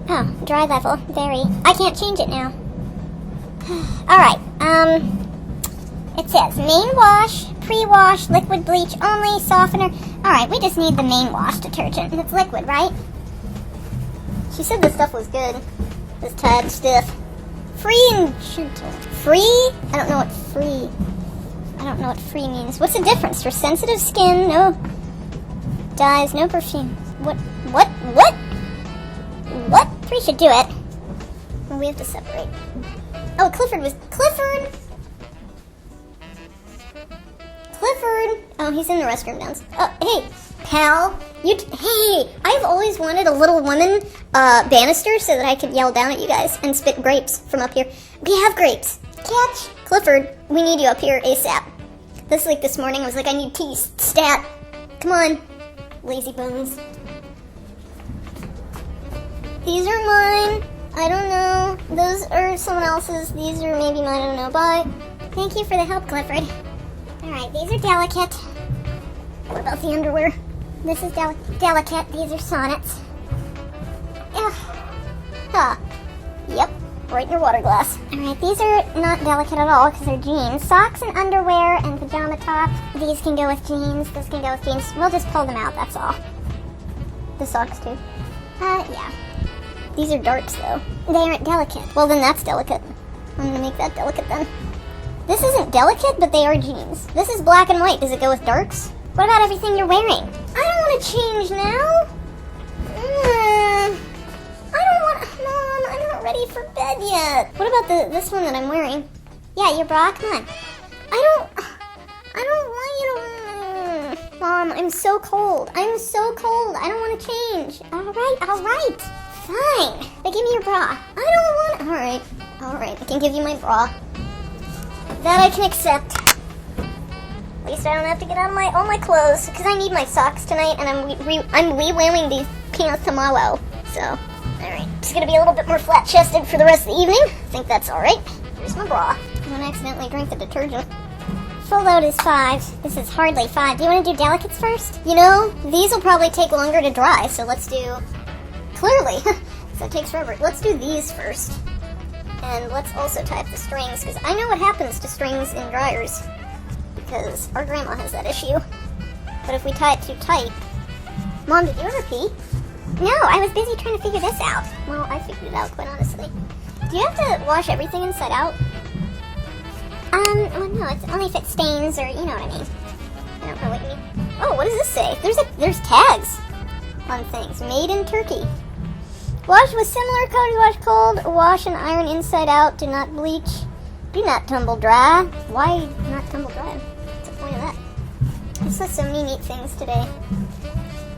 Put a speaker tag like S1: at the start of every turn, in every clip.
S1: Oh, dry level. Very. I can't change it now. Alright, it says main wash, pre-wash, liquid bleach only, softener. Alright, we just need the main wash detergent. And it's liquid, right? She said this stuff was good. This Tide stuff. Free and gentle. Free? I don't know what free. I don't know what free means. What's the difference? For sensitive skin, no dyes, no perfume. What? 3 should do it. Well, we have to separate. Oh, Clifford. Oh, he's in the restroom downstairs. Oh, hey, pal. Hey, I've always wanted a little woman banister so that I could yell down at you guys and spit grapes from up here. We have grapes. Catch. Clifford, we need you up here ASAP. This morning, I was like, I need tea, stat. Come on, lazy bones. These are mine. I don't know. Those are someone else's. These are maybe mine. I don't know. Bye. Thank you for the help, Clifford. Alright, these are delicate. What about the underwear? This is delicate. These are sonnets. Ugh. Huh. Yep. Right in your water glass. Alright, these are not delicate at all because they're jeans. Socks and underwear and pajama top. These can go with jeans. This can go with jeans. We'll just pull them out, that's all. The socks too. Yeah. These are darks though. They aren't delicate. Well, then that's delicate. I'm gonna make that delicate then. This isn't delicate, but they are jeans. This is black and white. Does it go with darks? What about everything you're wearing? I don't want to change now. I don't want... Mom, I'm not ready for bed yet. What about this one that I'm wearing? Yeah, your bra? Come on. I don't want you to... Mom, I'm so cold. I don't want to change. All right. Fine. But give me your bra. I don't want... All right. I can give you my bra. That I can accept. At least I don't have to get out of all my clothes because I need my socks tonight, and I'm re-wearing these pants tomorrow. So, all right, just gonna be a little bit more flat-chested for the rest of the evening. I think that's all right. Here's my bra. Don't accidentally drink the detergent. Full load is 5. This is hardly 5. Do you want to do delicates first? You know, these will probably take longer to dry, so let's do. Clearly, so it takes forever. Let's do these first. And let's also tie up the strings, because I know what happens to strings in dryers. Because our grandma has that issue. But if we tie it too tight... Mom, did you ever pee? No, I was busy trying to figure this out. Well, I figured it out, quite honestly. Do you have to wash everything inside out? Well, no, it's only if it stains, or you know what I mean. I don't know what you mean. Oh, what does this say? There's tags on things. Made in Turkey. Wash with similar coating, wash cold, wash and iron inside out, do not bleach, do not tumble dry. Why not tumble dry? What's the point of that? I saw so many neat things today.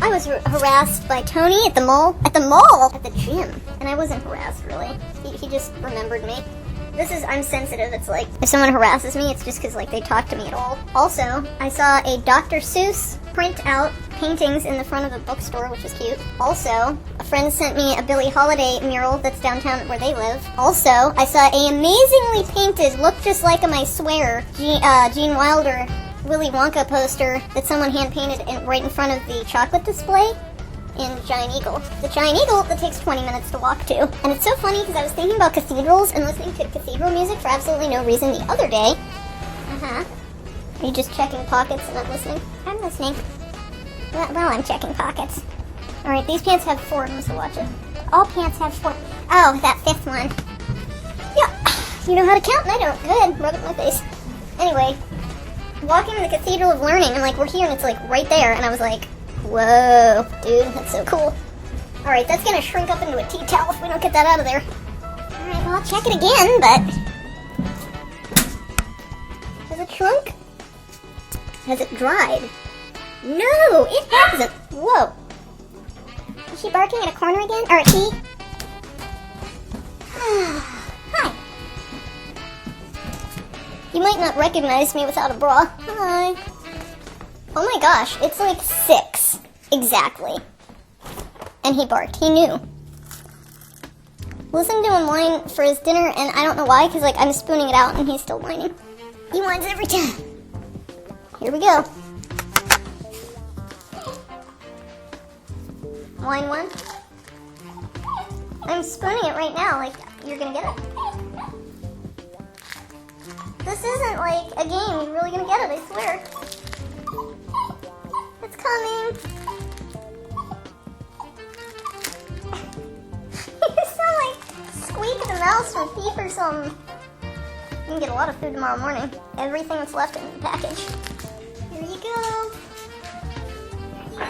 S1: I was harassed by Tony at the mall, at the gym, and I wasn't harassed really. He just remembered me. I'm sensitive. It's like, if someone harasses me, it's just because, like, they talk to me at all. Also, I saw a Dr. Seuss print out paintings in the front of a bookstore, which was cute. Also, a friend sent me a Billie Holiday mural that's downtown where they live. Also, I saw a amazingly painted, look just like him, I swear, Gene Wilder Willy Wonka poster that someone hand-painted right in front of the chocolate display in Giant Eagle. The Giant Eagle that takes 20 minutes to walk to. And it's so funny because I was thinking about cathedrals and listening to cathedral music for absolutely no reason the other day. Are you just checking pockets and not listening? I'm listening. Well, I'm checking pockets. Alright, these pants have 4 of them, so watch it. All pants have 4. Oh, that 5th one. Yeah, you know how to count and I don't. Good, rub it in my face. Anyway, walking in the Cathedral of Learning, and like, we're here and it's like right there, and I was like, whoa, dude, that's so cool. Alright, that's gonna shrink up into a tea towel if we don't get that out of there. Alright, well, I'll check it again, but... Has it shrunk? Has it dried? No, it hasn't. Whoa. Is she barking at a corner again? Or at he? Hi. You might not recognize me without a bra. Hi. Oh my gosh, it's like 6. Exactly. And he barked. He knew. Listen to him whine for his dinner, and I don't know why, because like I'm spooning it out and he's still whining. He whines every time. Here we go. Whine 1. I'm spooning it right now, like, you're gonna get it. This isn't like a game, you're really gonna get it, I swear. It's coming. You sound like Squeak the Mouse from Thief or something. You can get a lot of food tomorrow morning. Everything that's left in the package. Here you go. There you go.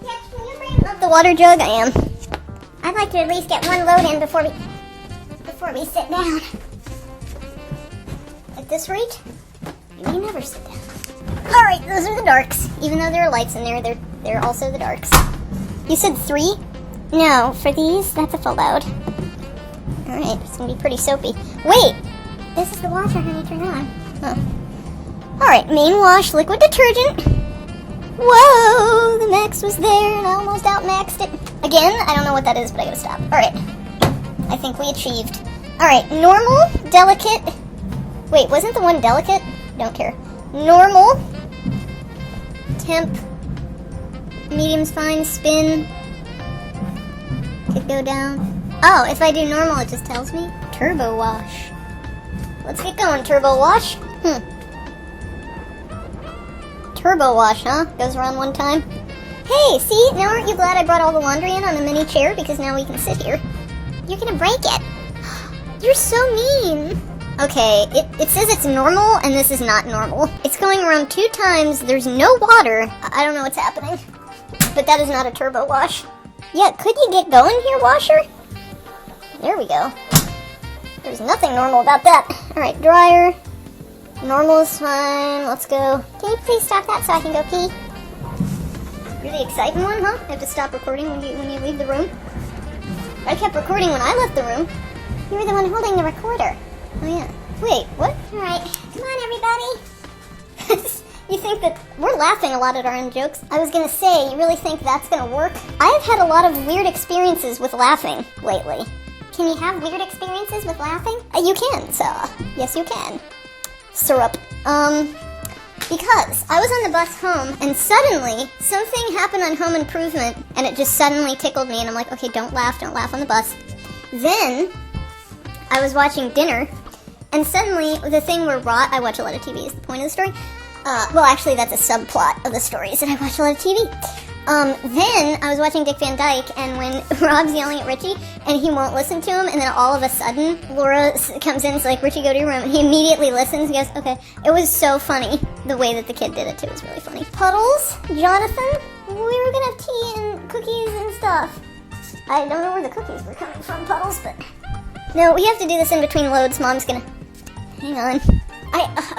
S1: Catch, can you bring up the water jug? I am. I'd like to at least get one load in before we sit down. At this rate, we never sit down. Alright, those are the darks. Even though there are lights in there, they're also the darks. You said 3? No, for these, that's a full load. Alright, it's gonna be pretty soapy. Wait! This is the washer, honey, turn on. Huh. Alright, main wash, liquid detergent. Whoa! The max was there and I almost outmaxed it. Again, I don't know what that is, but I gotta stop. Alright. I think we achieved. Alright, normal, delicate. Wait, wasn't the one delicate? Don't care. Normal. Temp. Medium's fine. Spin. Could go down. Oh, if I do normal, it just tells me. Turbo wash. Let's get going, turbo wash. Turbo wash, huh? Goes around one time. Hey, see? Now aren't you glad I brought all the laundry in on a mini chair? Because now we can sit here. You're gonna break it. You're so mean. Okay, it says it's normal, and this is not normal. It's going around 2 times. There's no water. I don't know what's happening. But that is not a turbo wash. Yeah, could you get going here, washer? There we go. There's nothing normal about that. Alright, dryer. Normal is fine. Let's go. Can you please stop that so I can go pee? You're the exciting one, huh? I have to stop recording when you leave the room? I kept recording when I left the room. You were the one holding the recorder. Oh yeah. Wait, what? Alright. Come on, everybody. You think that we're laughing a lot at our own jokes? I was gonna say, you really think that's gonna work? I've had a lot of weird experiences with laughing lately. Can you have weird experiences with laughing? You can, so yes you can. Syrup. Because I was on the bus home and suddenly something happened on Home Improvement and it just suddenly tickled me and I'm like, okay, don't laugh on the bus. Then I was watching dinner and suddenly the thing where I watch a lot of TV is the point of the story. Well, actually, that's a subplot of the story, is that I watch a lot of TV. Then I was watching Dick Van Dyke, and when Rob's yelling at Richie, and he won't listen to him, and then all of a sudden, Laura comes in and is like, Richie, go to your room, and he immediately listens, he goes, okay. It was so funny. The way that the kid did it, too, was really funny. Puddles? Jonathan? We were gonna have tea and cookies and stuff. I don't know where the cookies were coming from, Puddles, but... No, we have to do this in between loads. Mom's gonna... Hang on.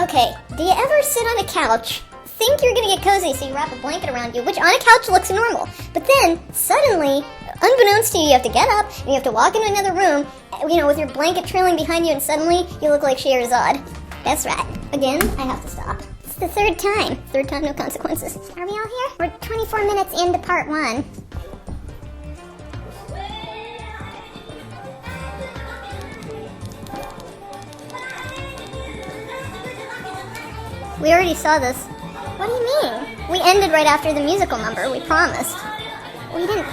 S1: Okay, do you ever sit on a couch, think you're gonna get cozy so you wrap a blanket around you, which on a couch looks normal, but then, suddenly, unbeknownst to you, you have to get up, and you have to walk into another room, you know, with your blanket trailing behind you, and suddenly, you look like Scheherazade. That's right. Again, I have to stop. It's the third time. Third time, no consequences. Are we all here? We're 24 minutes into part 1. We already saw this. What do you mean? We ended right after the musical number, we promised. We didn't...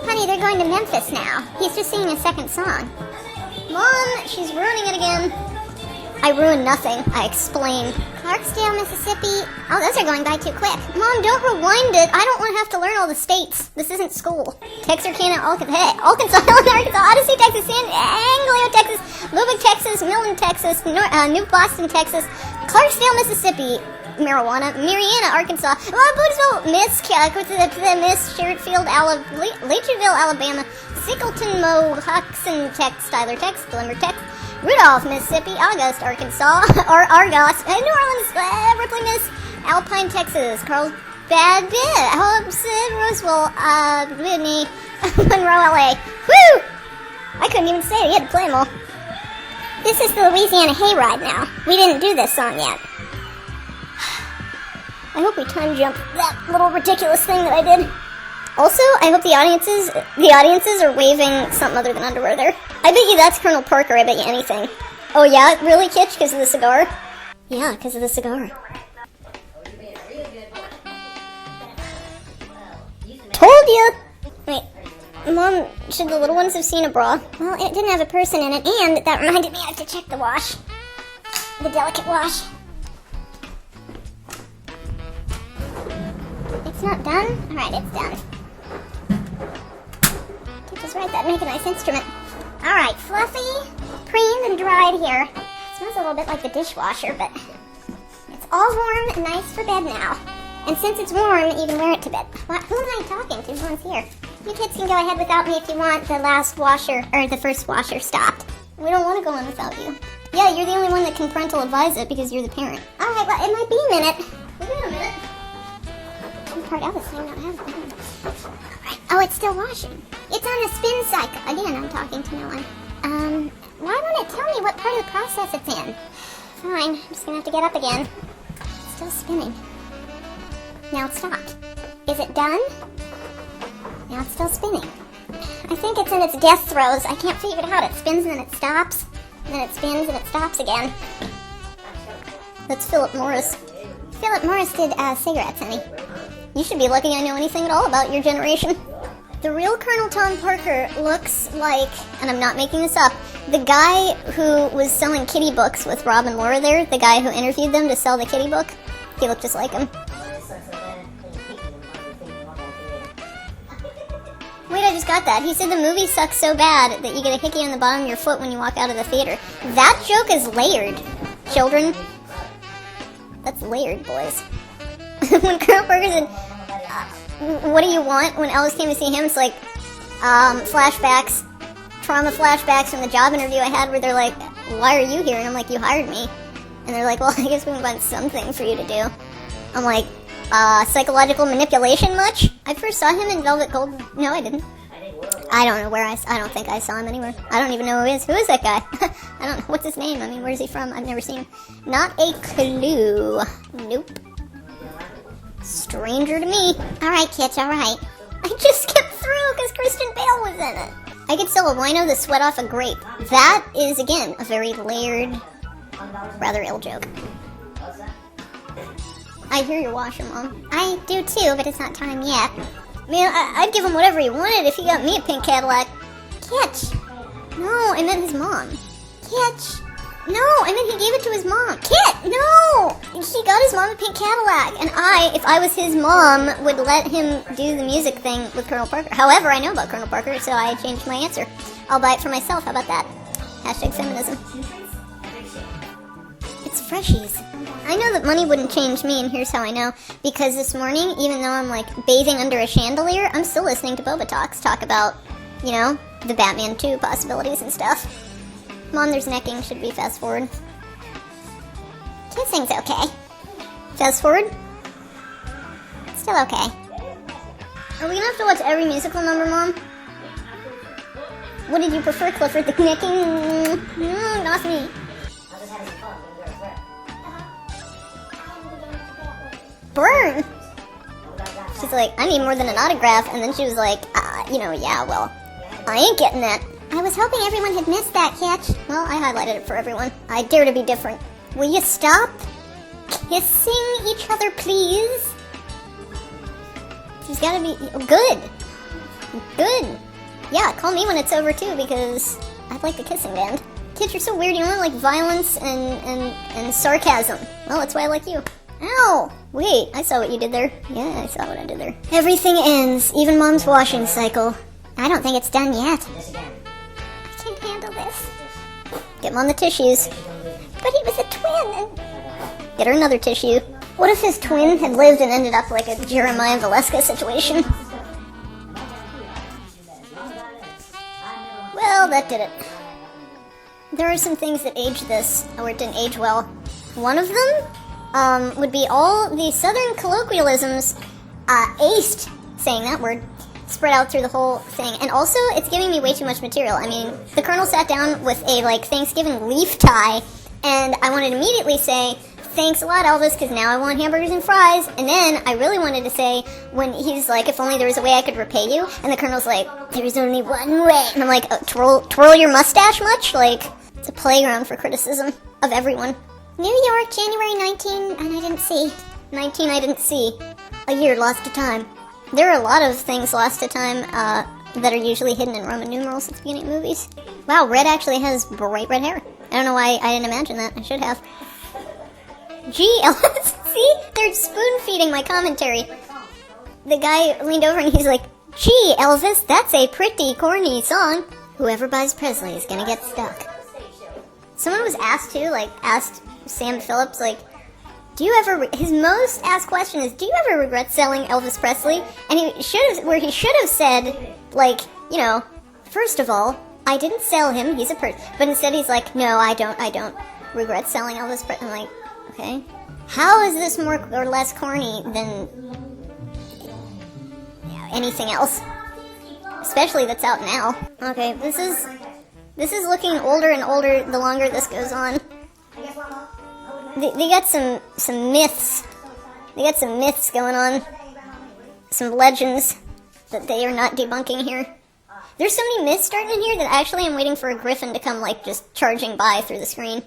S1: Honey, they're going to Memphis now. He's just singing a second song. Mom, she's ruining it again. I ruined nothing. I explained. Clarksdale, Mississippi. Oh, those are going by too quick. Mom, don't rewind it. I don't want to have to learn all the states. This isn't school. Texarkana, Arkansas, Odyssey, Texas, San Anglio, Texas, Lubbock, Texas, Milton, Texas, New Boston, Texas, Clarksdale, Mississippi, marijuana, Marianna, Arkansas, Boonesville, Miss Sherrardfield, Leitchville, Alabama, Sickleton, Mohoxen, Texas, Tyler, Texas, Glimmer, Texas, Rudolph, Mississippi, August, Arkansas, or Argos, New Orleans, Berkeley, Miss, Alpine, Texas, Carlsbad, Hobson, Roswell, Whitney, Monroe, LA. Woo! I couldn't even say it. You had to play them all. This is the Louisiana Hayride now. We didn't do this song yet. I hope we time jumped that little ridiculous thing that I did. Also, I hope the audiences are waving something other than underwear there. I bet you that's Colonel Parker. I bet you anything. Oh yeah, really, Kitch? Because of the cigar? Yeah, because of the cigar. Told you! Wait, Mom, should the little ones have seen a bra? Well, it didn't have a person in it, and that reminded me I have to check the wash. The delicate wash. It's not done? Alright, it's done. Just right, that'd make a nice instrument. Alright, fluffy, preened, and dried here. It smells a little bit like the dishwasher, but it's all warm and nice for bed now. And since it's warm, you can wear it to bed. What? Who am I talking to? No one's here. You kids can go ahead without me if you want. The last washer, or the first washer stopped. We don't want to go on without you. Yeah, you're the only one that can parental advise it because you're the parent. Alright, well, it might be a minute. We got a minute. Some part Elvis may not have it. Alright. Oh, it's still washing. It's on a spin cycle. Again, I'm talking to no one. Why won't it tell me what part of the process it's in? Fine, I'm just gonna have to get up again. It's still spinning. Now it's stopped. Is it done? Now it's still spinning. I think it's in its death throes. I can't figure it out. It spins and then it stops. And then it spins and it stops again. That's Philip Morris. Philip Morris did cigarettes, honey. You should be lucky I know anything at all about your generation. The real Colonel Tom Parker looks like, and I'm not making this up, the guy who was selling kitty books with Rob and Laura there, the guy who interviewed them to sell the kitty book. He looked just like him. Wait, I just got that. He said the movie sucks so bad that you get a hickey on the bottom of your foot when you walk out of the theater. That joke is layered, children. That's layered, boys. When Colonel Parker said, what do you want? When Elvis came to see him, it's like, flashbacks, trauma flashbacks from the job interview I had where they're like, why are you here? And I'm like, you hired me. And they're like, well, I guess we can find something for you to do. I'm like, psychological manipulation much? I first saw him in Velvet Gold. No, I didn't. I don't know where I don't think I saw him anywhere. I don't even know who he is. Who is that guy? I don't know. What's his name? I mean, where's he from? I've never seen him. Not a clue. Nope. Stranger to me. Alright, kids, alright. I just skipped through because Christian Bale was in it. I could sell a wino that sweat off a grape. That is, again, a very layered, rather ill joke. I hear your washer, Mom. I do too, but it's not time yet. Man, I'd give him whatever he wanted if he got me a pink Cadillac. Kitch! No, I meant his mom. Kitch! No, I meant he gave it to his mom. Kit! No! He got his mom a pink Cadillac, and if I was his mom, would let him do the music thing with Colonel Parker. However, I know about Colonel Parker, so I changed my answer. I'll buy it for myself. How about that? Hashtag feminism. It's freshies. I know that money wouldn't change me, and here's how I know. Because this morning, even though I'm like bathing under a chandelier, I'm still listening to Boba Talks talk about, you know, the Batman 2 possibilities and stuff. Mom, there's necking. Should we fast forward? Kissing's okay. Fast forward? Still okay. Are we gonna have to watch every musical number, Mom? What did you prefer, Clifford? The necking? No, not me. Burn! She's like, I need more than an autograph, and then she was like, yeah, well, I ain't getting that. I was hoping everyone had missed that, Catch. Well, I highlighted it for everyone. I dare to be different. Will you stop kissing each other, please? She's gotta be... Good! Good! Yeah, call me when it's over, too, because I'd like the kissing band. Kids, you're so weird. You only like violence and sarcasm. Well, that's why I like you. Ow! Wait, I saw what you did there. Yeah, I saw what I did there. Everything ends, even Mom's washing cycle. I don't think it's done yet. I can't handle this. Get him on the tissues. But he was a twin. Get her another tissue. What if his twin had lived and ended up like a Jeremiah Valeska situation? Well, that did it. There are some things that age this, or it didn't age well. One of them would be all the Southern colloquialisms aced, saying that word, spread out through the whole thing. And also, it's giving me way too much material. I mean, the Colonel sat down with a, Thanksgiving leaf tie, and I wanted to immediately say, thanks a lot, Elvis, because now I want hamburgers and fries. And then I really wanted to say, when he's like, if only there was a way I could repay you. And the Colonel's like, there's only one way. And I'm like, twirl your mustache much? It's a playground for criticism of everyone. New York, January 19, and I didn't see. 19, I didn't see. A year lost to time. There are a lot of things lost to time, that are usually hidden in Roman numerals at the beginning of movies. Wow, Red actually has bright red hair. I don't know why I didn't imagine that. I should have. Gee, Elvis, see? They're spoon-feeding my commentary. The guy leaned over and he's like, gee, Elvis, that's a pretty corny song. Whoever buys Presley is gonna get stuck. Someone was asked too, asked Sam Phillips, do you ever, his most asked question is, do you ever regret selling Elvis Presley? And he should have said, first of all, I didn't sell him, he's a person. But instead he's like, no, I don't regret selling Elvis Presley. I'm like, okay. How is this more or less corny than anything else? Especially that's out now. Okay, this is looking older and older the longer this goes on. They got some myths. They got some myths going on. Some legends that they are not debunking here. There's so many myths starting in here that actually I'm waiting for a griffin to come, just charging by through the screen.